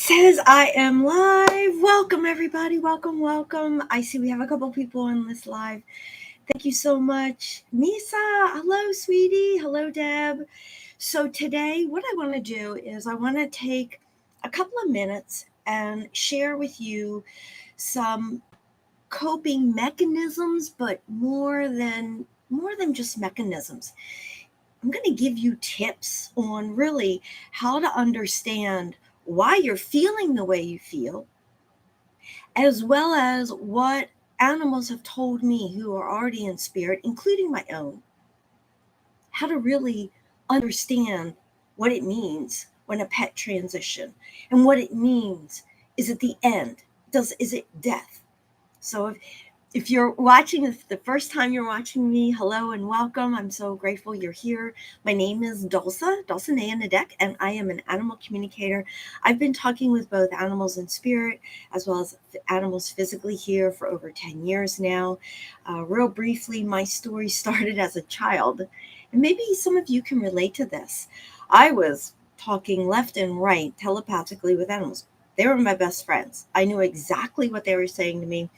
Says I am live. Welcome, everybody. Welcome, welcome. I see we have a couple people in this live. Thank you so much. Nisa, hello, sweetie. Hello, Deb. So today, what I want to do is I want to take a couple of minutes and share with you some coping mechanisms, but more than just mechanisms. I'm going to give you tips on really how to understand why you're feeling the way you feel, as well as what animals have told me who are already in spirit, including my own, how to really understand what it means when a pet transition and what it means is at the end. Is it death? So if you're watching, if the first time you're watching me, hello and welcome. I'm so grateful you're here. My name is Dulcinea Nadek, and I am an animal communicator. I've been talking with both animals in spirit as well as animals physically here for over 10 years now. Real briefly, my story started as a child, and maybe some of you can relate to this. I was talking left and right telepathically with animals. They were my best friends. I knew exactly what they were saying to me.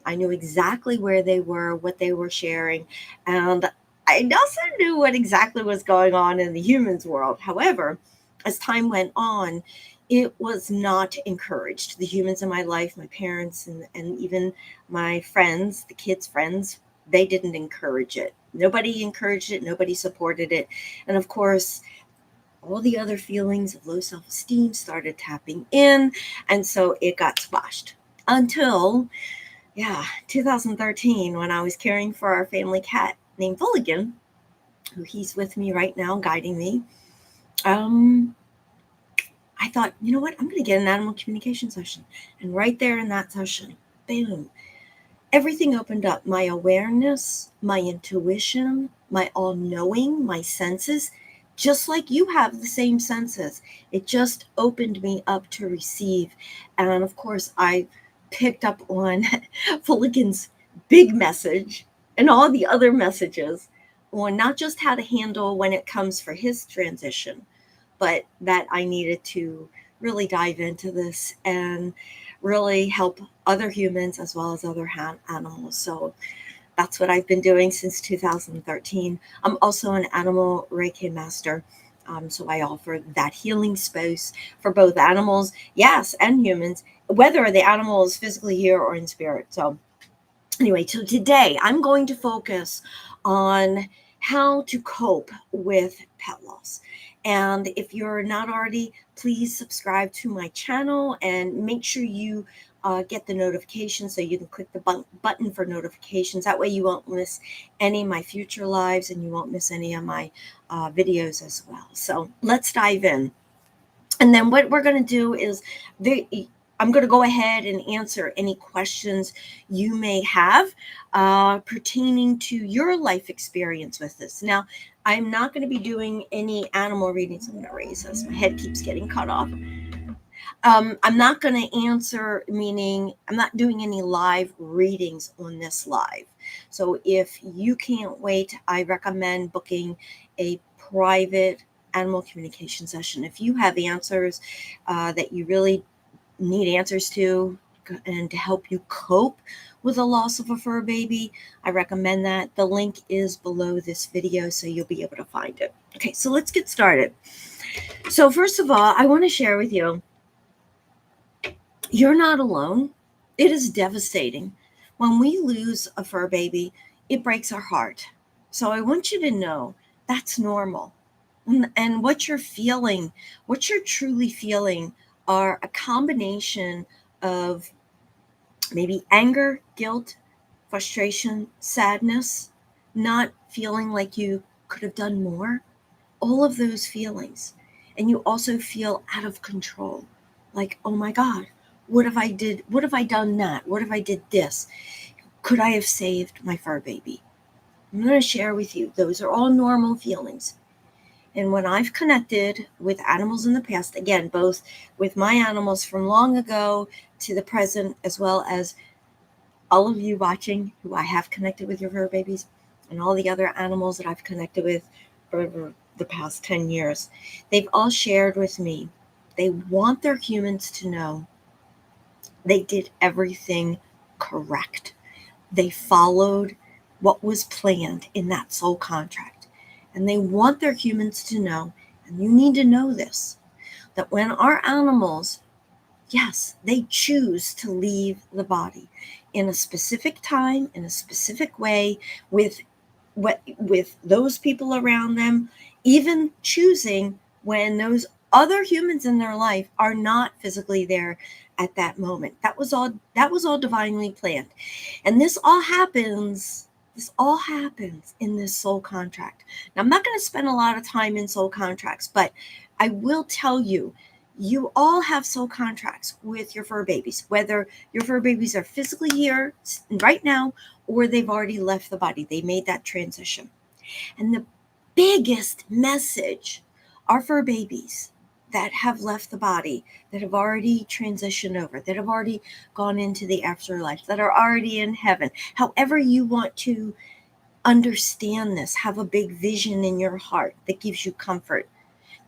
I knew exactly where they were, what they were sharing, and I also knew what exactly was going on in the humans world. However, as time went on, it was not encouraged. The humans in my life, my parents, and even my friends, the kids' friends, they didn't encourage it. Nobody encouraged it. Nobody supported it. And of course, all the other feelings of low self-esteem started tapping in. And so it got squashed until 2013, when I was caring for our family cat named Fulligan, who he's with me right now, guiding me. I thought, you know what? I'm going to get an animal communication session. And right there in that session, boom, everything opened up. My awareness, my intuition, my all-knowing, my senses, just like you have the same senses. It just opened me up to receive. And of course, I picked up on Fulligan's big message and all the other messages on not just how to handle when it comes for his transition, but that I needed to really dive into this and really help other humans as well as other animals. So that's what I've been doing since 2013. I'm also an animal Reiki master. So I offer that healing space for both animals, yes, and humans, whether the animal is physically here or in spirit. So anyway, so today I'm going to focus on how to cope with pet loss. And if you're not already, please subscribe to my channel and make sure you get the notifications so you can click the button for notifications. That way you won't miss any of my future lives and you won't miss any of my videos as well. So let's dive in. And then what we're going to do is I'm going to go ahead and answer any questions you may have pertaining to your life experience with this. Now, I'm not going to be doing any animal readings. I'm going to raise this. My head keeps getting cut off. I'm not going to answer, meaning I'm not doing any live readings on this live. So if you can't wait, I recommend booking a private animal communication session. If you have answers that you really need answers to and to help you cope with the loss of a fur baby, I recommend that. The link is below this video, so you'll be able to find it. Okay, so let's get started. So first of all, I want to share with you, you're not alone. It is devastating. When we lose a fur baby, it breaks our heart. So I want you to know that's normal. And what you're feeling, what you're truly feeling, are a combination of maybe anger, guilt, frustration, sadness, not feeling like you could have done more, all of those feelings. And you also feel out of control, like, oh my God, what if I done that? What if I did this? Could I have saved my fur baby? I'm going to share with you, those are all normal feelings. And when I've connected with animals in the past, again, both with my animals from long ago to the present, as well as all of you watching who I have connected with your fur babies, and all the other animals that I've connected with over the past 10 years, they've all shared with me They want their humans to know they did everything correct. They followed what was planned in that soul contract. And they want their humans to know, and you need to know this, that when our animals, yes, they choose to leave the body in a specific time, in a specific way, with those people around them, even choosing when those other humans in their life are not physically there at that moment. That was all divinely planned. And this all happens in this soul contract. Now, I'm not going to spend a lot of time in soul contracts, but I will tell you, you all have soul contracts with your fur babies, whether your fur babies are physically here right now or they've already left the body. They made that transition. And the biggest message are fur babies that have left the body, that have already transitioned over, that have already gone into the afterlife, that are already in heaven. However you want to understand this, have a big vision in your heart that gives you comfort.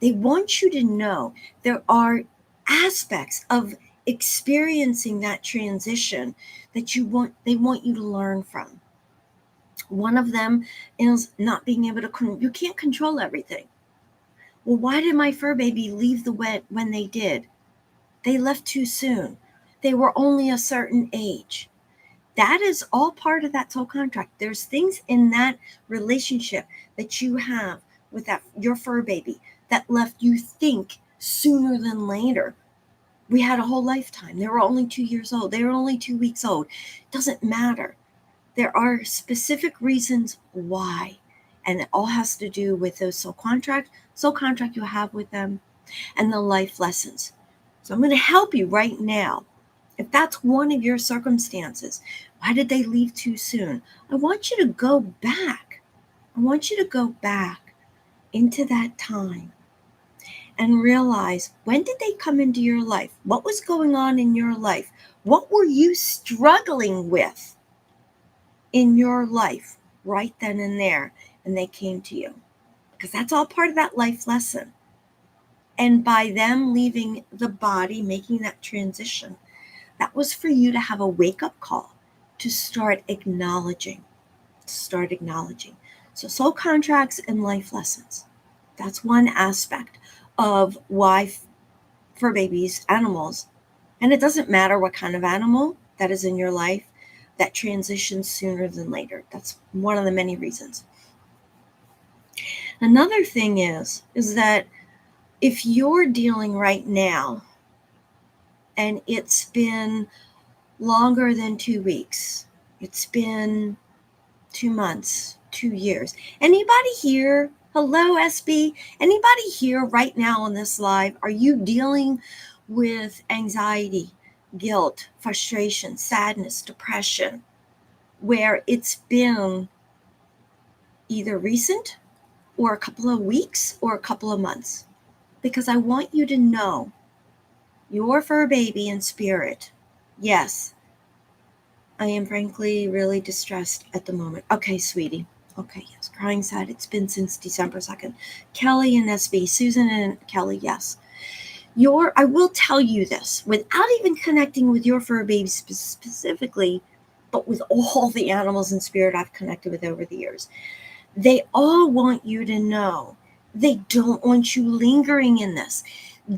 They want you to know there are aspects of experiencing that transition that they want you to learn from. One of them is not being able to, you can't control everything. Well, why did my fur baby leave the wet when they did? They left too soon. They were only a certain age. That is all part of that soul contract. There's things in that relationship that you have with your fur baby that left you think sooner than later. We had a whole lifetime. They were only 2 years old. They were only 2 weeks old. It doesn't matter. There are specific reasons why. And it all has to do with those soul contract you have with them and the life lessons. So I'm going to help you right now. If that's one of your circumstances, why did they leave too soon? I want you to go back. I want you to go back into that time and realize, when did they come into your life? What was going on in your life? What were you struggling with in your life right then and there? And they came to you, because that's all part of that life lesson. And by them leaving the body, making that transition, that was for you to have a wake-up call to start acknowledging. So soul contracts and life lessons. That's one aspect of why fur babies, animals, and it doesn't matter what kind of animal that is in your life, that transitions sooner than later. That's one of the many reasons. Another thing is that if you're dealing right now and it's been longer than 2 weeks, it's been 2 months, 2 years. Anybody here? Hello, SB. Anybody here right now on this live? Are you dealing with anxiety, guilt, frustration, sadness, depression, where it's been either recent or a couple of weeks or a couple of months? Because I want you to know your fur baby in spirit. Yes, I am frankly really distressed at the moment. Okay, sweetie. Okay, yes. Crying sad. It's been since December 2nd. Kelly and SB, Susan and Kelly, yes. I will tell you this, without even connecting with your fur baby specifically, but with all the animals in spirit I've connected with over the years. They all want you to know. They don't want you lingering in this.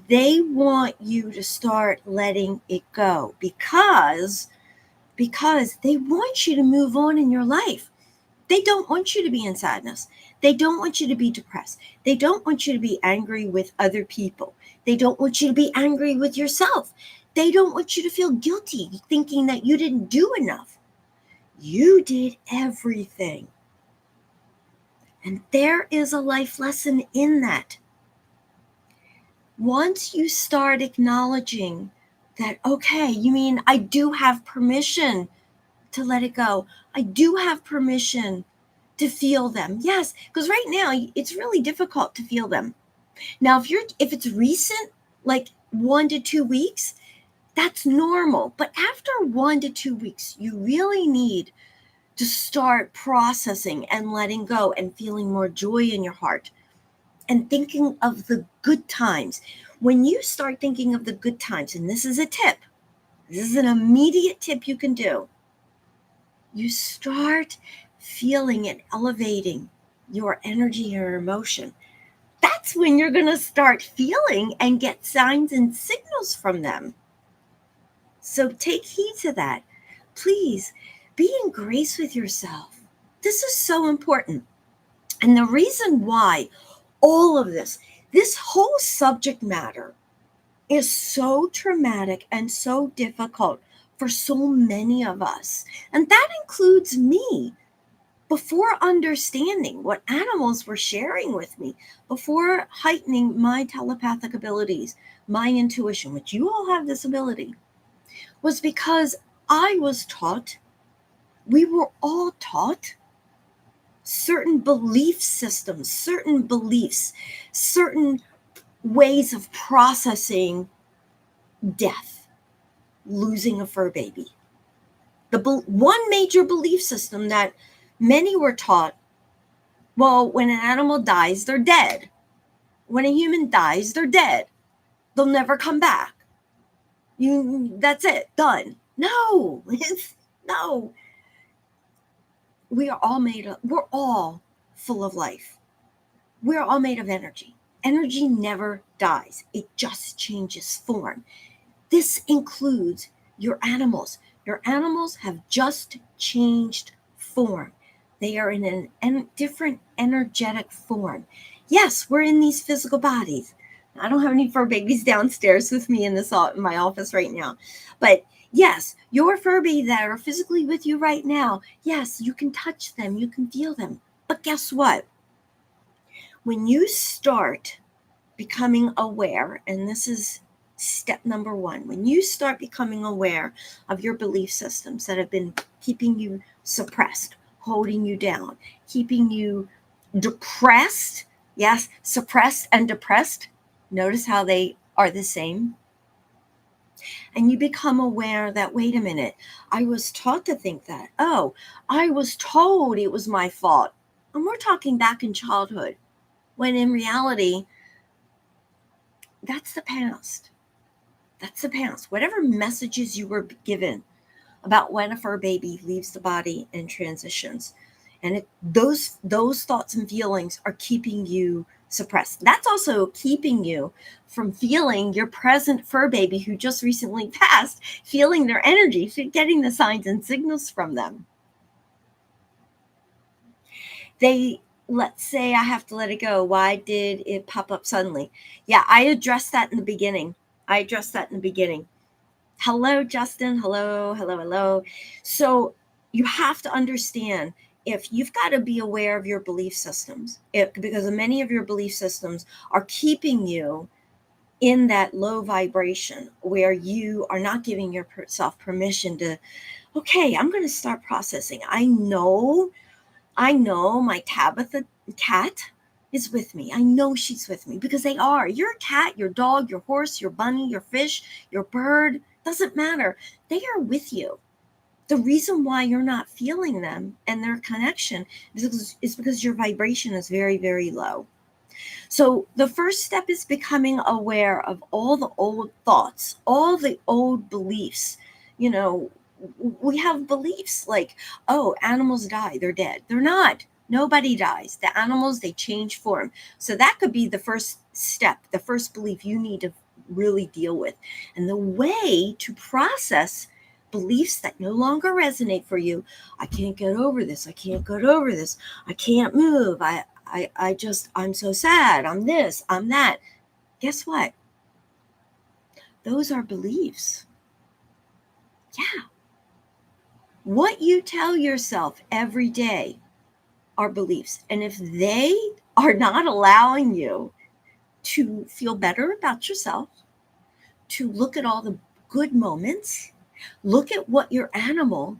They want you to start letting it go, because they want you to move on in your life. They don't want you to be in sadness. They don't want you to be depressed. They don't want you to be angry with other people. They don't want you to be angry with yourself. They don't want you to feel guilty, thinking that you didn't do enough. You did everything. And there is a life lesson in that. Once you start acknowledging that, okay, you mean I do have permission to let it go. I do have permission to feel them. Yes, because right now it's really difficult to feel them. Now, if it's recent, like 1 to 2 weeks, that's normal. But after 1 to 2 weeks, you really need to start processing and letting go and feeling more joy in your heart and thinking of the good times. When you start thinking of the good times, and this is a tip, this is an immediate tip you can do, you start feeling it elevating your energy, your emotion. That's when you're going to start feeling and get signs and signals from them. So take heed to that. Please be in grace with yourself. This is so important. And the reason why all of this whole subject matter is so traumatic and so difficult for so many of us, and that includes me. Before understanding what animals were sharing with me, before heightening my telepathic abilities, my intuition, which you all have this ability, was because I was taught, we were all taught certain belief systems, certain beliefs, certain ways of processing death, losing a fur baby. One major belief system that many were taught, well, when an animal dies, they're dead. When a human dies, they're dead. They'll never come back. That's it, done. No, no. We're all full of life. We're all made of energy. Energy never dies. It just changes form. This includes your animals. Your animals have just changed form. They are in a different energetic form. Yes, we're in these physical bodies. I don't have any fur babies downstairs with me in my office right now. But yes, your fur babies that are physically with you right now, yes, you can touch them, you can feel them. But guess what? When you start becoming aware, and this is step number one, when you start becoming aware of your belief systems that have been keeping you suppressed, holding you down, keeping you depressed, yes, suppressed and depressed, notice how they are the same. And you become aware that, wait a minute, I was taught to think that. Oh, I was told it was my fault. And we're talking back in childhood, when in reality, that's the past. That's the past. Whatever messages you were given about when a fur baby leaves the body and transitions, and those thoughts and feelings are keeping you suppressed. That's also keeping you from feeling your present fur baby who just recently passed, feeling their energy, getting the signs and signals from them. Let's say I have to let it go. Why did it pop up suddenly? Yeah, I addressed that in the beginning. Hello, Justin. Hello. So you have to understand, if you've got to be aware of your belief systems, because many of your belief systems are keeping you in that low vibration where you are not giving yourself permission to, okay, I'm going to start processing. I know my Tabitha cat is with me. I know she's with me because they are. Your cat, your dog, your horse, your bunny, your fish, your bird, doesn't matter. They are with you. The reason why you're not feeling them and their connection is because your vibration is very, very low. So the first step is becoming aware of all the old thoughts, all the old beliefs. You know, we have beliefs like, oh, animals die, they're dead. They're not. Nobody dies. The animals, they change form. So that could be the first step, the first belief you need to really deal with. And the way to process beliefs that no longer resonate for you, I can't get over this. I can't get over this. I can't move. I'm so sad. I'm this, I'm that. Guess what? Those are beliefs. Yeah. What you tell yourself every day are beliefs. And if they are not allowing you to feel better about yourself, to look at all the good moments, look at what your animal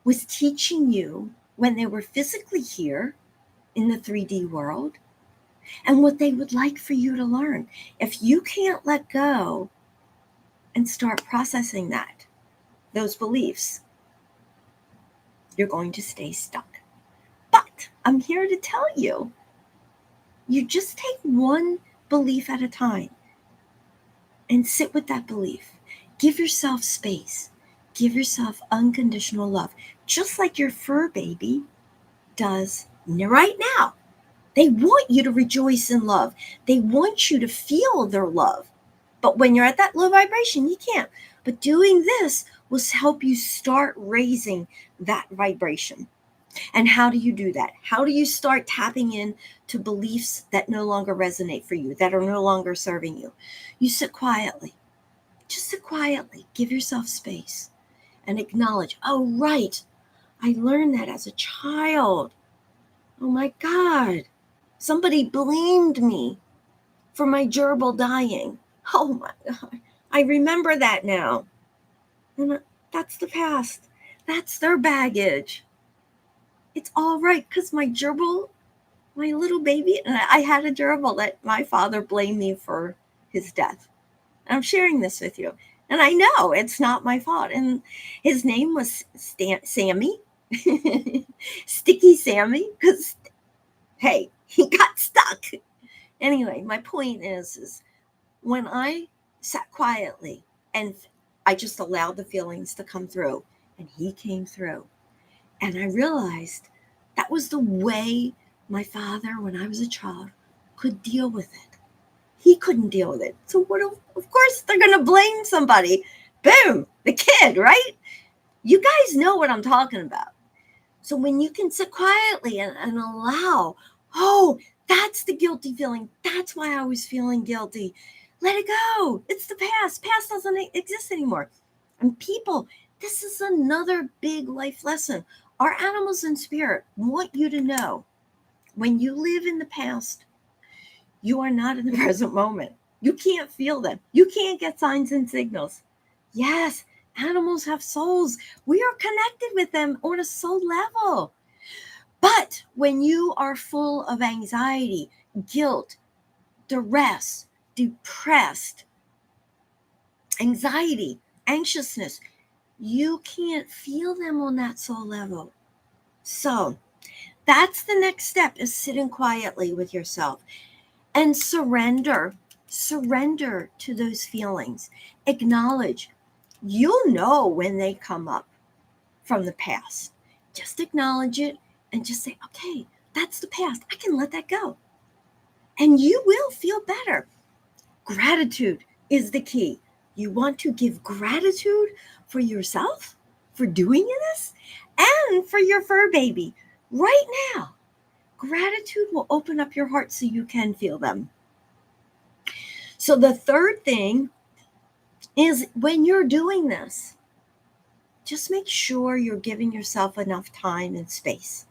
was teaching you when they were physically here in the 3D world, and what they would like for you to learn. If you can't let go and start processing those beliefs, you're going to stay stuck. But I'm here to tell you, you just take one belief at a time. and sit with that belief. Give yourself space. Give yourself unconditional love, just like your fur baby does right now. They want you to rejoice in love. They want you to feel their love. But when you're at that low vibration, you can't. But doing this will help you start raising that vibration. And how do you do that? How do you start tapping in to beliefs that no longer resonate for you, that are no longer serving you? You sit quietly. Just sit quietly. Give yourself space and acknowledge, oh, right, I learned that as a child. Oh my God. Somebody blamed me for my gerbil dying. Oh my God. I remember that now. And that's the past. That's their baggage. It's all right because my gerbil, my little baby, and I had a gerbil that my father blamed me for his death. And I'm sharing this with you. And I know it's not my fault. And his name was Sammy, Sticky Sammy, because, hey, he got stuck. Anyway, my point is when I sat quietly and I just allowed the feelings to come through, and he came through, and I realized that was the way my father, when I was a child, could deal with it. He couldn't deal with it. So of course they're going to blame somebody. Boom, the kid, right? You guys know what I'm talking about. So when you can sit quietly and allow, oh, that's the guilty feeling. That's why I was feeling guilty. Let it go. It's the past. Past doesn't exist anymore. And people, this is another big life lesson. Our animals in spirit want you to know when you live in the past, you are not in the present moment. You can't feel them. You can't get signs and signals. Yes, animals have souls. We are connected with them on a soul level. But when you are full of anxiety, guilt, duress, depressed, anxiety, anxiousness, you can't feel them on that soul level. So that's the next step, is sitting quietly with yourself and surrender to those feelings. Acknowledge. You'll know when they come up from the past. Just acknowledge it and just say, okay, that's the past. I can let that go. And you will feel better. Gratitude is the key. You want to give gratitude for yourself, for doing this, and for your fur baby right now. Gratitude will open up your heart so you can feel them. So the third thing is, when you're doing this, just make sure you're giving yourself enough time and space.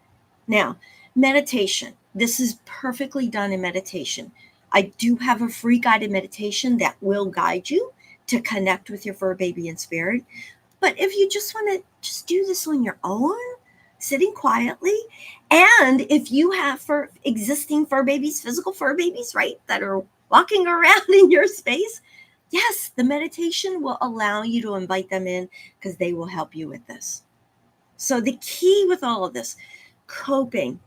Now, meditation. This is perfectly done in meditation. I do have a free guided meditation that will guide you to connect with your fur baby in spirit. But if you just want to just do this on your own, sitting quietly, and if you have existing fur babies, physical fur babies, right, that are walking around in your space, yes, the meditation will allow you to invite them in because they will help you with this. So the key with all of this, coping,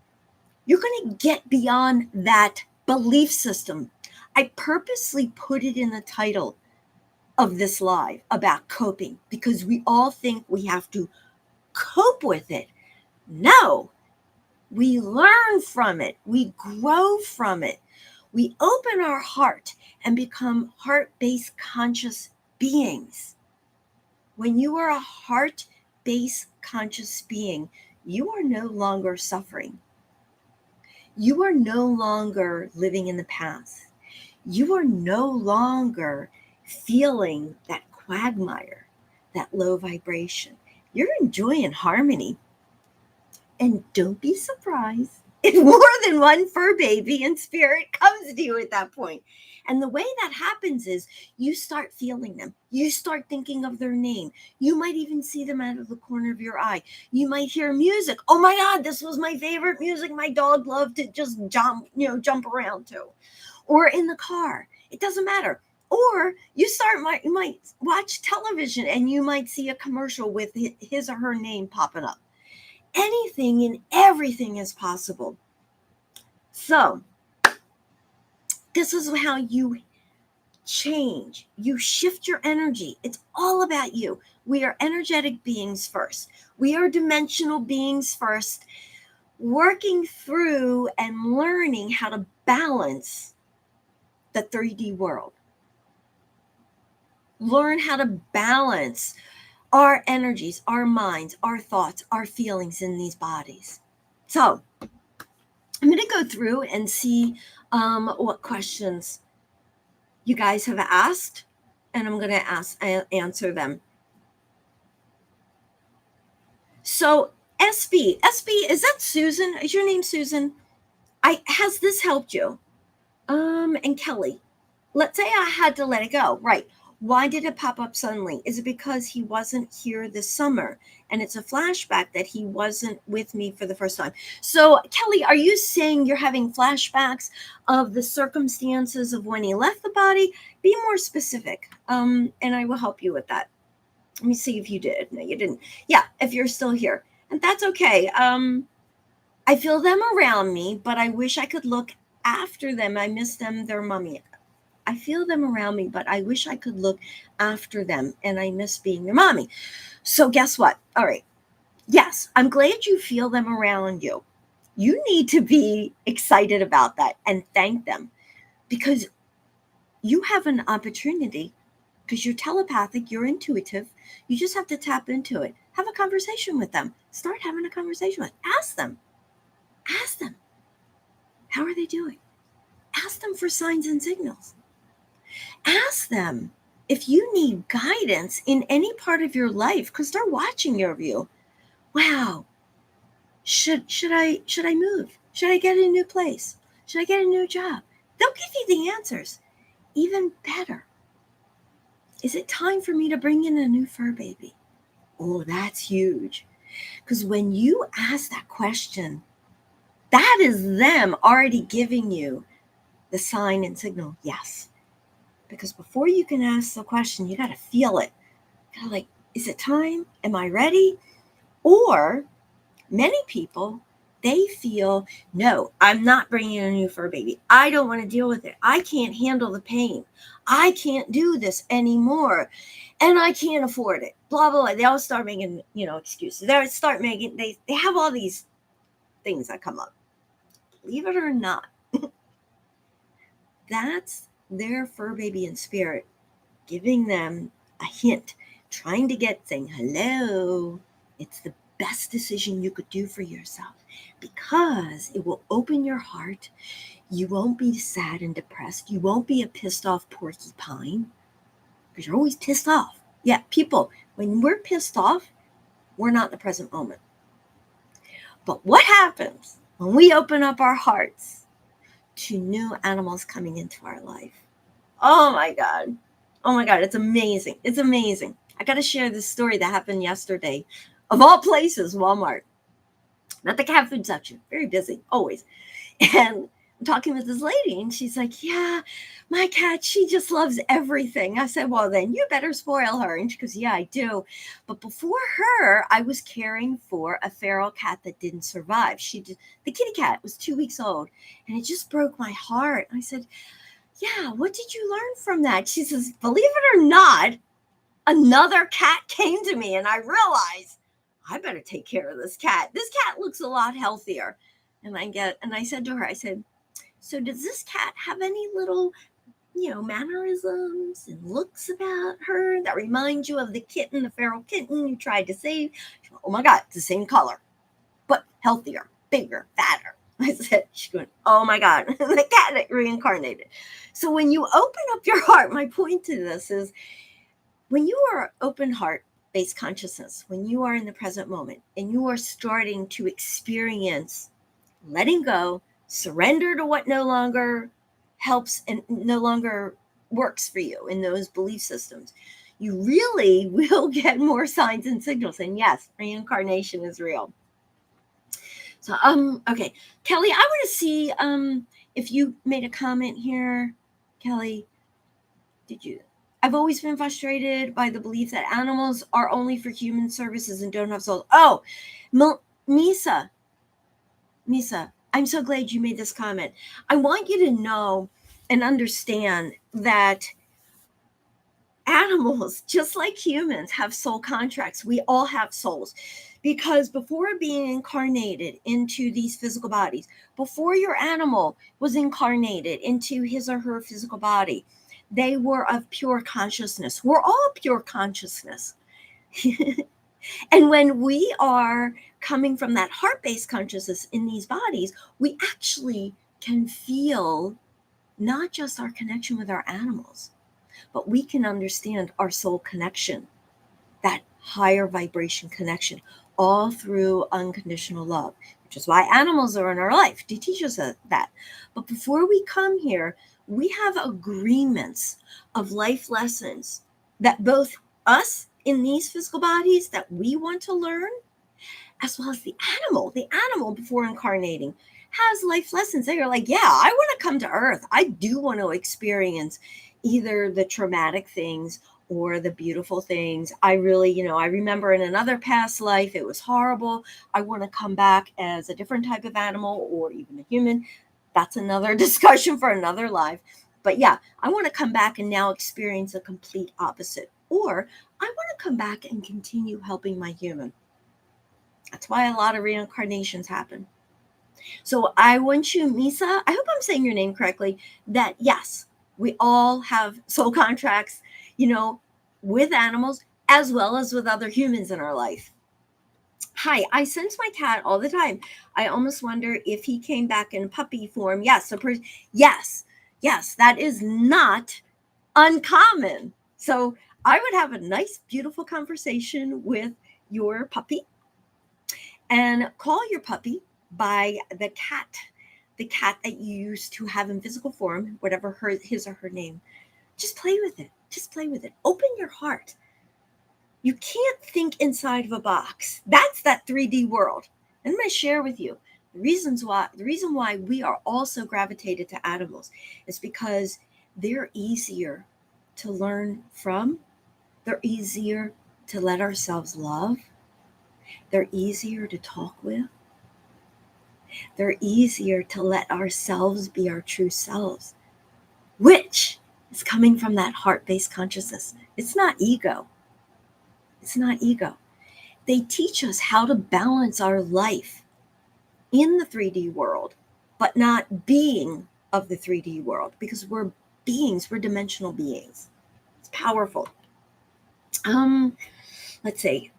you're going to get beyond that belief system. I purposely put it in the title of this live about coping because we all think we have to cope with it. No, we learn from it. We grow from it. We open our heart and become heart-based conscious beings. When you are a heart-based conscious being, you are no longer suffering. You are no longer living in the past. You are no longer feeling that quagmire, that low vibration. You're enjoying harmony. And don't be surprised if more than one fur baby in spirit comes to you at that point. And the way that happens is you start feeling them. You start thinking of their name. You might even see them out of the corner of your eye. You might hear music. Oh my God, this was my favorite music. My dog loved to just jump around to. Or in the car. It doesn't matter. Or you might watch television and you might see a commercial with his or her name popping up. Anything and everything is possible. So this is how you change. You shift your energy. It's all about you. We are energetic beings first. We are dimensional beings first, working through and learning how to balance the 3D world. Learn how to balance our energies, our minds, our thoughts, our feelings in these bodies. So I'm going to go through and see what questions you guys have asked, and I'm going to answer them. So SB, is that Susan? Is your name Susan? Has this helped you? And Kelly, let's say I had to let it go. Right. Why did it pop up suddenly? Is it because he wasn't here this summer? And it's a flashback that he wasn't with me for the first time. So, Kelly, are you saying you're having flashbacks of the circumstances of when he left the body? Be more specific, and I will help you with that. Let me see if you did. No, you didn't. Yeah, if you're still here. And that's okay. I feel them around me, but I wish I could look after them. I miss them, their mommy. I feel them around me, but I wish I could look after them, and I miss being their mommy. So guess what? All right. Yes, I'm glad you feel them around you. You need to be excited about that and thank them, because you have an opportunity, because you're telepathic, you're intuitive. You just have to tap into it. Have a conversation with them. Start having a conversation with them. Ask them. Ask them. How are they doing? Ask them for signs and signals. Ask them if you need guidance in any part of your life, because they're watching your view. Wow. Should I move? Should I get a new place? Should I get a new job? They'll give you the answers. Even better. Is it time for me to bring in a new fur baby? Oh, that's huge. Because when you ask that question, that is them already giving you the sign and signal, yes. Because before you can ask the question, you got to feel it. Kind of like, is it time? Am I ready? Or many people, they feel, no, I'm not bringing in a new fur baby. I don't want to deal with it. I can't handle the pain. I can't do this anymore. And I can't afford it. Blah, blah, blah. They all start making, excuses. They have all these things that come up. Believe it or not, that's their fur baby in spirit giving them a hint, trying to get saying, hello, it's the best decision you could do for yourself, because it will open your heart. You won't be sad and depressed. You won't be a pissed off porcupine, because you're always pissed off. Yeah, people, when we're pissed off, we're not in the present moment. But what happens when we open up our hearts to new animals coming into our life? Oh my God. Oh my God. It's amazing. It's amazing. I got to share this story that happened yesterday. Of all places, Walmart. Not the cat food section. Very busy, always. And I'm talking with this lady, and she's like, yeah, my cat, she just loves everything. I said, well, then you better spoil her. And she goes, yeah, I do. But before her, I was caring for a feral cat that didn't survive. The kitty cat was 2 weeks old, and it just broke my heart. I said, yeah, what did you learn from that? She says, believe it or not, another cat came to me, and I realized I better take care of this cat. This cat looks a lot healthier. And I said to her, I said, so does this cat have any little, mannerisms and looks about her that remind you of the kitten, the feral kitten you tried to save? She went, oh my God, it's the same color, but healthier, bigger, fatter. I said, she's going, oh my God, the cat reincarnated. So when you open up your heart, my point to this is, when you are open heart based consciousness, when you are in the present moment and you are starting to experience letting go, surrender to what no longer helps and no longer works for you in those belief systems, you really will get more signs and signals. And yes, reincarnation is real. So, okay, Kelly, I want to see if you made a comment here. Kelly, did you? I've always been frustrated by the belief that animals are only for human services and don't have souls. Oh, Misa, I'm so glad you made this comment. I want you to know and understand that animals, just like humans, have soul contracts. We all have souls. Because before being incarnated into these physical bodies, before your animal was incarnated into his or her physical body, they were of pure consciousness. We're all pure consciousness. And when we are coming from that heart-based consciousness in these bodies, we actually can feel not just our connection with our animals, but we can understand our soul connection, that higher vibration connection, all through unconditional love, which is why animals are in our life, to teach us that. But before we come here, we have agreements of life lessons that both us in these physical bodies that we want to learn, as well as the animal before incarnating has life lessons. They are like, yeah, I want to come to earth. I do want to experience either the traumatic things or the beautiful things. I really, I remember in another past life, it was horrible. I want to come back as a different type of animal or even a human. That's another discussion for another life. But yeah, I want to come back and now experience a complete opposite. Or I want to come back and continue helping my human. That's why a lot of reincarnations happen. So I want you, Misa, I hope I'm saying your name correctly, that yes, we all have soul contracts, with animals as well as with other humans in our life. Hi, I sense my cat all the time. I almost wonder if he came back in puppy form. Yes, yes, that is not uncommon. So I would have a nice, beautiful conversation with your puppy and call your puppy by the cat that you used to have in physical form, whatever his or her name. Just play with it. Open your heart. You can't think inside of a box. That's that 3D world. And I'm going to share with you the reason why we are also gravitated to animals is because they're easier to learn from. They're easier to let ourselves love. They're easier to talk with. They're easier to let ourselves be our true selves, which is coming from that heart-based consciousness. It's not ego. They teach us how to balance our life in the 3D world, but not being of the 3D world, because we're beings, we're dimensional beings. It's powerful. Let's see.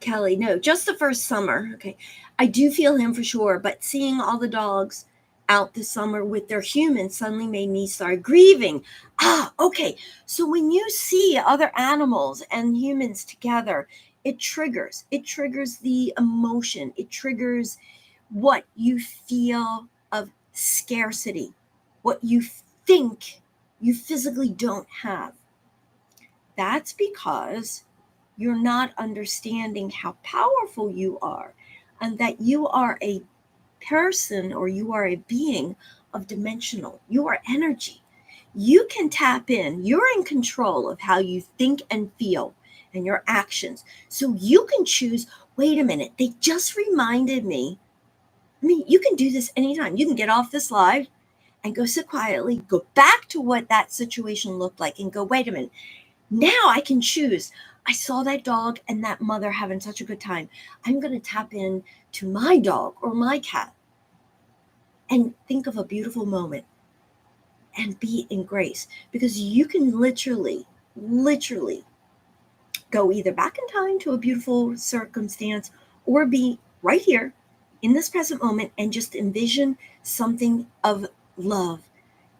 Kelly, no, just the first summer. Okay. I do feel him for sure, but seeing all the dogs out this summer with their humans suddenly made me start grieving. Okay. So when you see other animals and humans together, it triggers the emotion. It triggers what you feel of scarcity, what you think you physically don't have. That's because you're not understanding how powerful you are and that you are a person or you are a being of dimensional. You are energy. You can tap in. You're in control of how you think and feel and your actions. So you can choose, wait a minute, they just reminded me. I mean, you can do this anytime. You can get off this live and go sit quietly, go back to what that situation looked like and go, wait a minute, now I can choose. I saw that dog and that mother having such a good time. I'm going to tap in to my dog or my cat and think of a beautiful moment and be in grace, because you can literally go either back in time to a beautiful circumstance or be right here in this present moment and just envision something of love,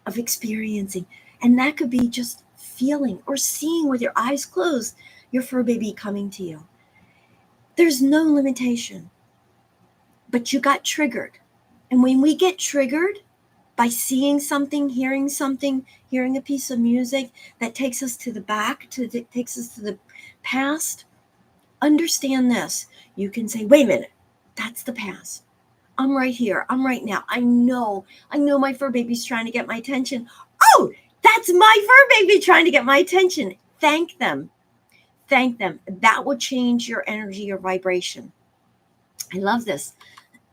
of experiencing. And that could be just feeling or seeing with your eyes closed your fur baby coming to you. There's no limitation, but you got triggered. And when we get triggered by seeing something, hearing a piece of music that takes us to the back, takes us to the past, understand this. You can say, wait a minute, that's the past. I'm right here. I'm right now. I know my fur baby's trying to get my attention. Oh, that's my fur baby trying to get my attention. Thank them. That will change your energy, your vibration. I love this.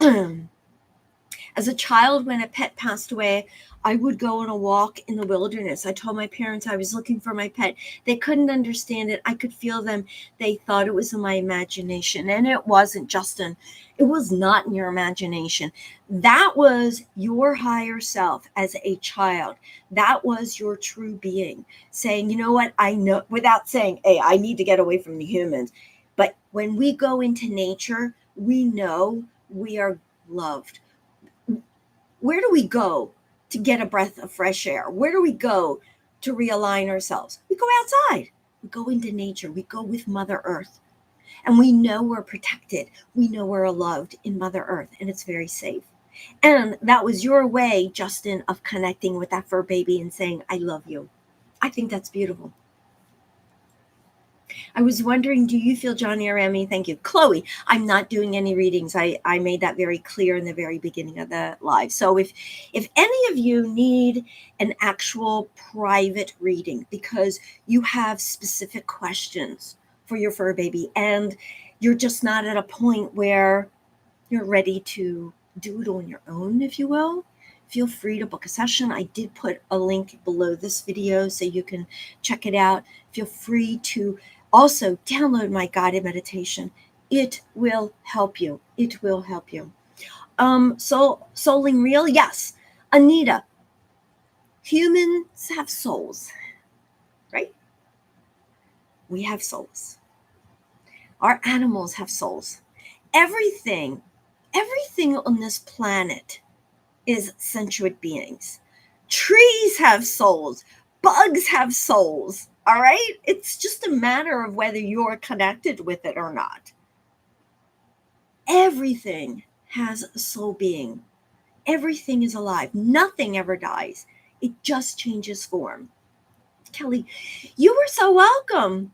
As a child, when a pet passed away, I would go on a walk in the wilderness. I told my parents I was looking for my pet. They couldn't understand it. I could feel them. They thought it was in my imagination, and it wasn't, Justin. It was not in your imagination. That was your higher self as a child. That was your true being saying, you know what, I know, without saying, hey, I need to get away from the humans. But when we go into nature, we know we are loved. Where do we go to get a breath of fresh air? Where do we go to realign ourselves? We go outside. We go into nature. We go with Mother Earth. And we know we're protected. We know we're loved in Mother Earth, and it's very safe. And that was your way, Justin, of connecting with that fur baby and saying, I love you. I think that's beautiful. I was wondering, do you feel Johnny or Emmy? Thank you. Chloe, I'm not doing any readings. I made that very clear in the very beginning of the live. So if any of you need an actual private reading because you have specific questions for your fur baby and you're just not at a point where you're ready to do it on your own, if you will, feel free to book a session. I did put a link below this video so you can check it out. Feel free to also download my guided meditation. It will help you. It will help you. Souling real? Yes. Anita, humans have souls, right? We have souls. Our animals have souls. Everything on this planet is sentient beings. Trees have souls. Bugs have souls. All right? It's just a matter of whether you're connected with it or not. Everything has a soul being. Everything is alive. Nothing ever dies. It just changes form. Kelly, you are so welcome.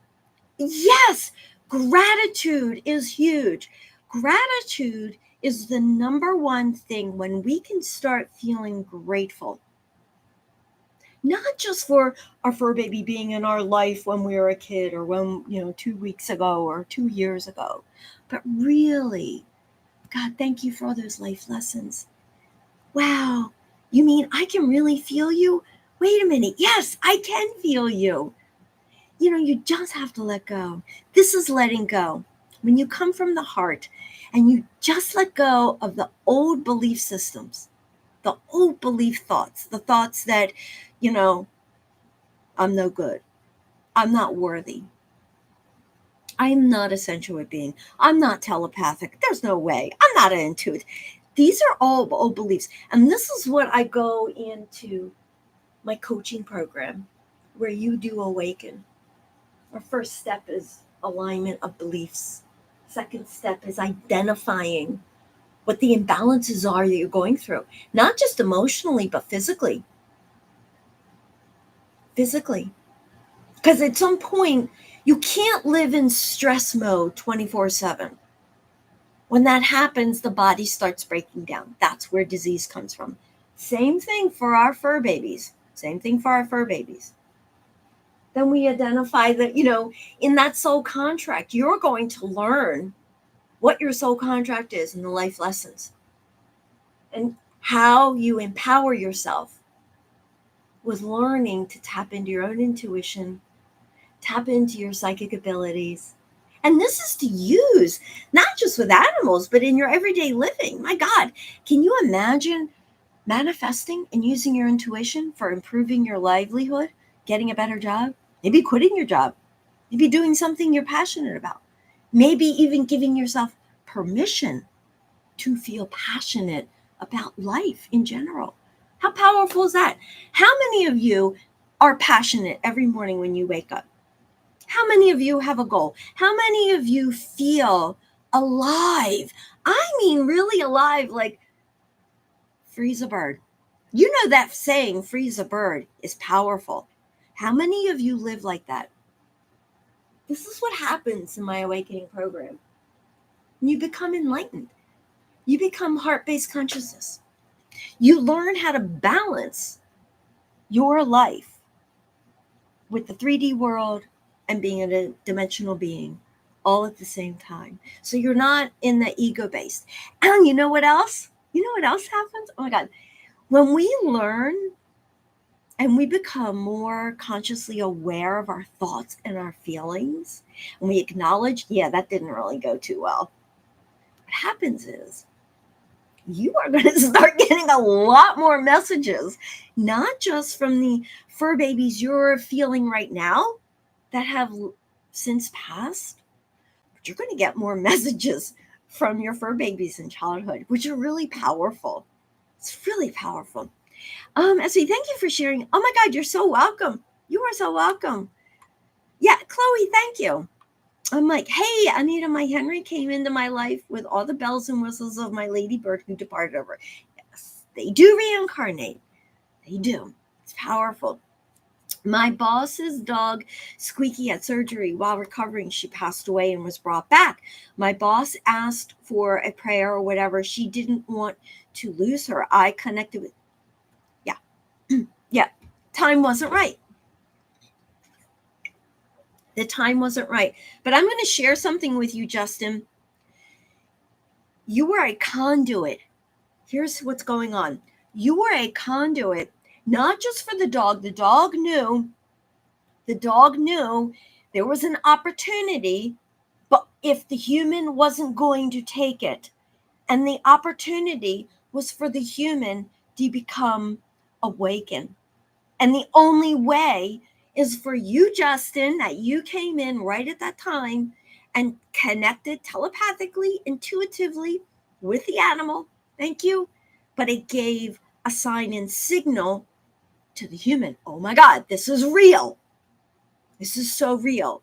Yes, gratitude is huge. Gratitude is the number one thing when we can start feeling grateful. Not just for our fur baby being in our life when we were a kid or when, 2 weeks ago or 2 years ago, but really, God, thank you for all those life lessons. Wow, you mean I can really feel you? Wait a minute. Yes, I can feel you. You just have to let go. This is letting go. When you come from the heart and you just let go of the old belief systems, the old belief thoughts, the thoughts that, I'm no good. I'm not worthy. I'm not a sentient being. I'm not telepathic. There's no way. I'm not an intuitive. These are all old beliefs. And this is what I go into my coaching program where you do awaken. Our first step is alignment of beliefs. Second step is identifying what the imbalances are that you're going through, not just emotionally, but physically. Physically. Because at some point, you can't live in stress mode 24/7. When that happens, the body starts breaking down. That's where disease comes from. Same thing for our fur babies. Same thing for our fur babies. Then we identify that, in that soul contract, you're going to learn what your soul contract is and the life lessons and how you empower yourself with learning to tap into your own intuition, tap into your psychic abilities. And this is to use not just with animals, but in your everyday living. My God, can you imagine manifesting and using your intuition for improving your livelihood, getting a better job, maybe quitting your job, maybe doing something you're passionate about, maybe even giving yourself permission to feel passionate about life in general. How powerful is that? How many of you are passionate every morning when you wake up? How many of you have a goal? How many of you feel alive? I mean, really alive, like freeze a bird. You know that saying, freeze a bird, is powerful. How many of you live like that? This is what happens in my awakening program. You become enlightened. You become heart-based consciousness. You learn how to balance your life with the 3D world and being a dimensional being all at the same time. So you're not in the ego-based. And you know what else? You know what else happens? Oh my God. When we learn and we become more consciously aware of our thoughts and our feelings, and we acknowledge, yeah, that didn't really go too well, what happens is you are going to start getting a lot more messages, not just from the fur babies you're feeling right now that have since passed, but you're going to get more messages from your fur babies in childhood, which are really powerful. It's really powerful. Essie, thank you for sharing. Oh my God, you're so welcome. You are so welcome. Yeah, Chloe, thank you. I'm like, hey, Anita, my Henry came into my life with all the bells and whistles of my ladybird who departed over. Yes, they do reincarnate. They do. It's powerful. My boss's dog, Squeaky, had surgery. While recovering, she passed away and was brought back. My boss asked for a prayer or whatever. She didn't want to lose her. I connected with, yeah, yeah, time wasn't right. The time wasn't right. But I'm going to share something with you, Justin. You were a conduit. Here's what's going on. You were a conduit, not just for the dog. The dog knew there was an opportunity, but if the human wasn't going to take it, and the opportunity was for the human to become awakened. And the only way is for you, Justin, that you came in right at that time and connected telepathically, intuitively with the animal. Thank you. But it gave a sign and signal to the human. Oh my God, this is real. This is so real.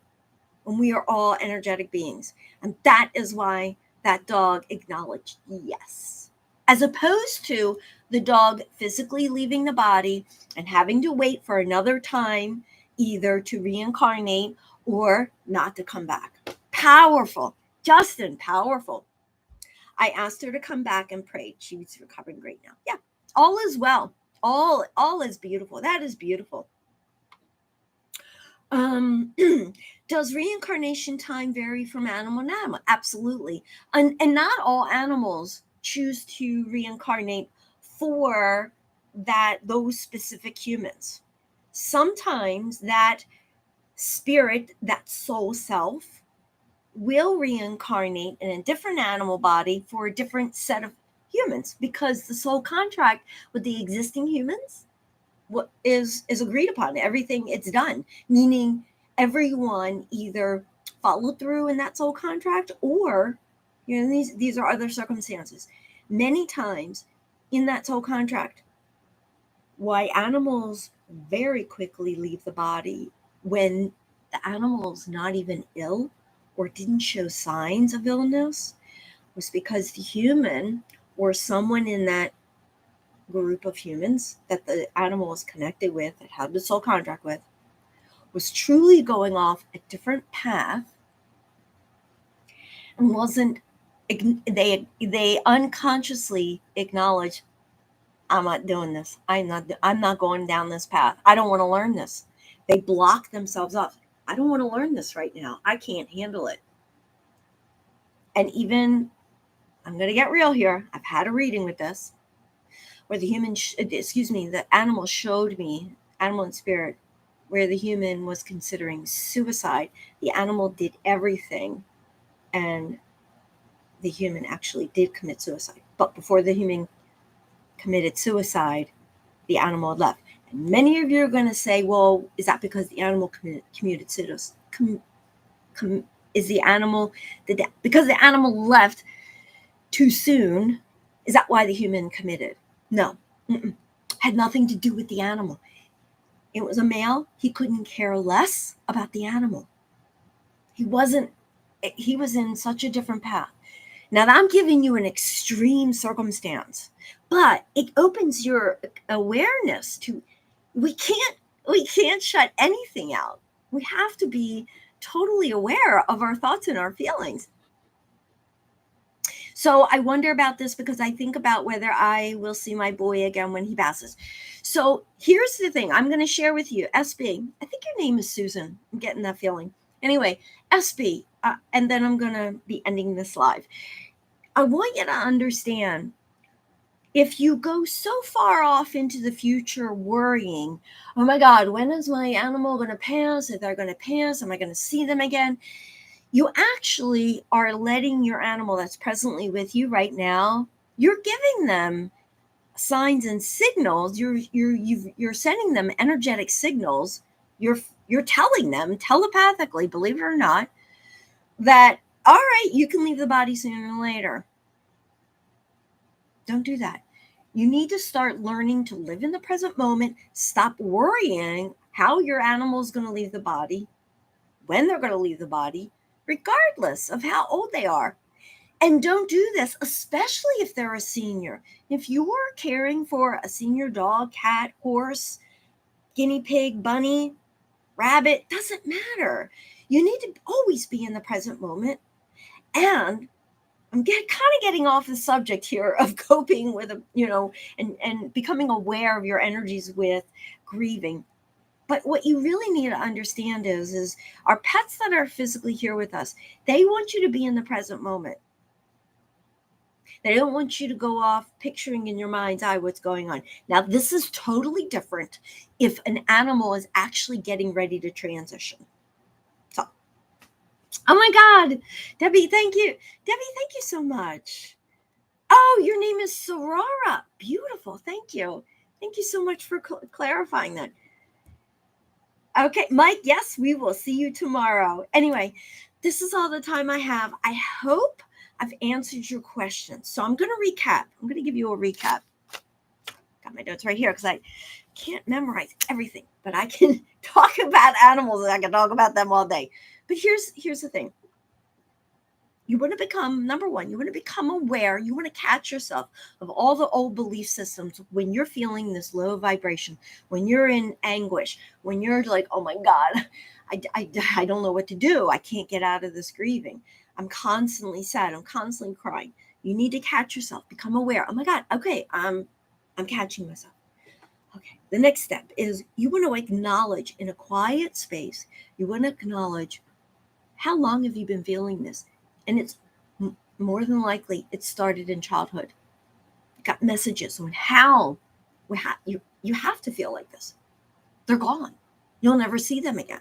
And we are all energetic beings. And that is why that dog acknowledged yes. As opposed to the dog physically leaving the body and having to wait for another time, either to reincarnate or not to come back. Powerful. Justin, powerful. I asked her to come back and prayed. She's recovering great now. Yeah, all is well. All is beautiful. That is beautiful. Does reincarnation time vary from animal to animal? Absolutely. And not all animals choose to reincarnate for those specific humans. Sometimes that spirit, that soul self, will reincarnate in a different animal body for a different set of humans, because the soul contract with the existing humans what is agreed upon. Everything, it's done, meaning everyone either followed through in that soul contract, or these are other circumstances. Many times in that soul contract, why animals very quickly leave the body when the animal's not even ill or didn't show signs of illness, was because the human or someone in that group of humans that the animal was connected with, that had the soul contract with, was truly going off a different path and wasn't, they unconsciously acknowledged, I'm not doing this. I'm not going down this path. I don't want to learn this. They block themselves off. I don't want to learn this right now. I can't handle it. And even, I'm going to get real here. I've had a reading with this where the animal showed me, animal and spirit, where the human was considering suicide. The animal did everything, and the human actually did commit suicide. But before the human committed suicide, the animal had left. And many of you are going to say, well, is that because the animal committed suicide? Is the animal, because the animal left too soon, is that why the human committed? No. Had nothing to do with the animal. It was a male. He couldn't care less about the animal. He was in such a different path. Now, I'm giving you an extreme circumstance, but it opens your awareness to, we can't shut anything out. We have to be totally aware of our thoughts and our feelings. So I wonder about this because I think about whether I will see my boy again when he passes. So here's the thing I'm going to share with you. SB, I think your name is Susan. I'm getting that feeling. Anyway, SB, and then I'm going to be ending this live. I want you to understand, If you go so far off into the future worrying, oh my God, when is my animal going to pass? If they're going to pass, am I going to see them again? You actually are letting your animal that's presently with you right now, you're giving them signs and signals. You're sending them energetic signals. You're telling them telepathically, believe it or not, that all right, you can leave the body sooner than later. Don't do that. You need to start learning to live in the present moment. Stop worrying how your animal is going to leave the body, when they're going to leave the body, regardless of how old they are. And don't do this, especially if they're a senior. If you are caring for a senior dog, cat, horse, guinea pig, bunny, rabbit, doesn't matter. You need to always be in the present moment. And I'm kind of getting off the subject here of coping with, and becoming aware of your energies with grieving. But what you really need to understand is our pets that are physically here with us, they want you to be in the present moment. They don't want you to go off picturing in your mind's eye what's going on. Now, this is totally different if an animal is actually getting ready to transition. So, oh my God, Debbie, thank you. Debbie, thank you so much. Oh, your name is Sorara. Beautiful. Thank you. Thank you so much for clarifying that. Okay, Mike, yes, we will see you tomorrow. Anyway, this is all the time I have. I hope I've answered your questions. So I'm going to recap. I'm going to give you a recap. Got my notes right here because I can't memorize everything, but I can talk about animals and I can talk about them all day. But here's the thing. You want to become, number one, you want to become aware. You want to catch yourself of all the old belief systems when you're feeling this low vibration, when you're in anguish, when you're like, oh my God, I don't know what to do. I can't get out of this grieving. I'm constantly sad. I'm constantly crying. You need to catch yourself, become aware. Oh my God, okay, I'm catching myself. Okay, the next step is you want to acknowledge in a quiet space, you want to acknowledge how long have you been feeling this? And it's more than likely it started in childhood. You got messages on how you have to feel like this. They're gone. You'll never see them again.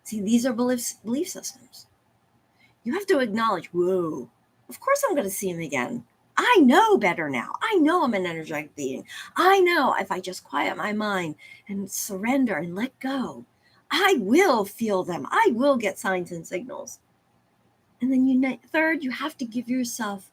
See, these are belief systems. You have to acknowledge, whoa, of course I'm going to see them again. I know better now. I know I'm an energetic being. I know if I just quiet my mind and surrender and let go, I will feel them. I will get signs and signals. And then third, you have to give yourself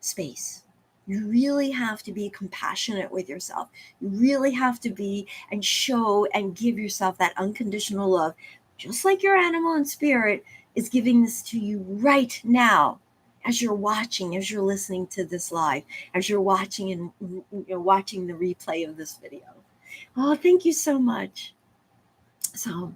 space. You really have to be compassionate with yourself. You really have to be and show and give yourself that unconditional love, just like your animal and spirit is giving this to you right now as you're watching, as you're listening to this live, as you're watching and watching the replay of this video. Oh, thank you so much. So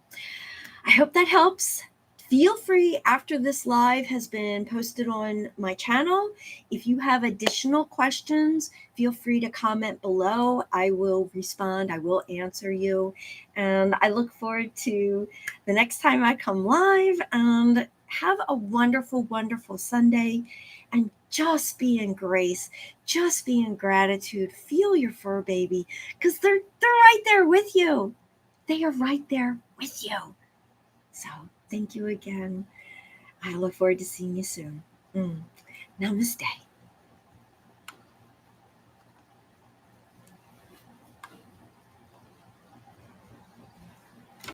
I hope that helps. Feel free, after this live has been posted on my channel, if you have additional questions, feel free to comment below. I will respond. I will answer you. And I look forward to the next time I come live. And have a wonderful, wonderful Sunday. And just be in grace. Just be in gratitude. Feel your fur baby, because they're right there with you. They are right there with you. So thank you again. I look forward to seeing you soon. Namaste.